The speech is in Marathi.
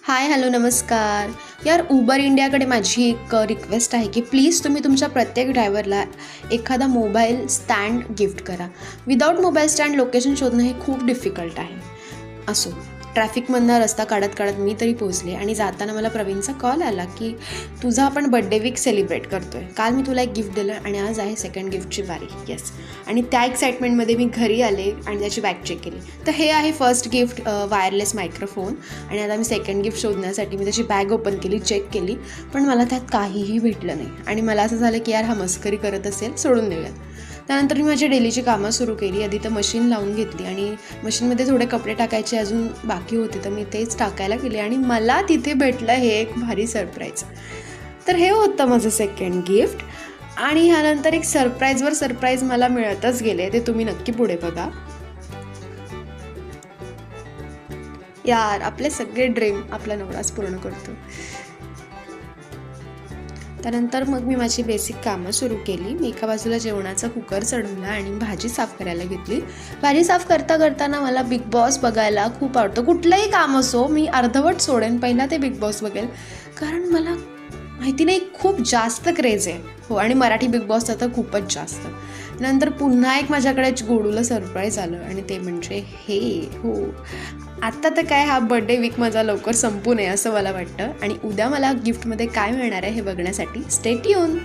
हाय, हॅलो, नमस्कार. यार, उबर इंडियाकडे माझी एक रिक्वेस्ट आहे की प्लीज तुम्ही तुमच्या प्रत्येक ड्रायव्हरला एखादा मोबाईल स्टँड गिफ्ट करा. विदाऊट मोबाईल स्टँड लोकेशन शोधणं हे खूप डिफिकल्ट आहे. असो, ट्रॅफिकमधनं रस्ता काढत काढत मी तरी पोहोचले आणि जाताना मला प्रवीणचा कॉल आला की तुझा आपण बड्डे वीक सेलिब्रेट करतो आहे. काल मी तुला एक गिफ्ट दिलं आणि आज आहे सेकंड गिफ्टची बारी. येस. आणि त्या एक्साइटमेंटमध्ये मी घरी आले आणि त्याची बॅग चेक केली. तर हे आहे फर्स्ट गिफ्ट, वायरलेस मायक्रोफोन. आणि आता मी सेकंड गिफ्ट शोधण्यासाठी मी त्याची बॅग ओपन केली, चेक केली, पण मला त्यात काहीही भेटलं नाही. आणि मला असं झालं की यार, हा मस्करी करत असेल, सोडून देऊयात. त्यानंतर मी माझी डेलीची कामं सुरू केली. आधी तर मशीन लावून घेतली आणि मशीनमध्ये थोडे कपडे टाकायचे अजून बाकी होते, तर मी तेच टाकायला गेले आणि मला तिथे भेटलं हे एक भारी सरप्राईज. तर हे होतं माझं सेकंड गिफ्ट. आणि ह्यानंतर एक सरप्राईजवर सरप्राईज मला मिळतच गेले, ते तुम्ही नक्की पुढे बघा. यार, आपले सगळे ड्रीम आपला नवराच पूर्ण करतो. त्यानंतर मग मी माझी बेसिक कामं सुरू केली. मी एका बाजूला जेवणाचा कुकर चढवला आणि भाजी साफ करायला घेतली. भाजी साफ करताना मला बिग बॉस बघायला खूप आवडतं. कुठलंही काम असो, मी अर्धवट सोडेन, पहिला ते बिग बॉस बघेल, कारण मला माहिती नाही, खूप जास्त क्रेज आहे. हो, आणि मराठी बिग बॉसचा तर खूपच जास्त. नंतर पुन्हा एक माझ्याकडे गोडूला सरप्राईज आलं आणि ते म्हणजे हे. हो, आत्ता तर काय, हा बर्थडे वीक माझा लवकर संपू नये असं मला वाटतं. आणि उद्या मला गिफ्टमध्ये काय मिळणार आहे हे बघण्यासाठी स्टे ट्यून.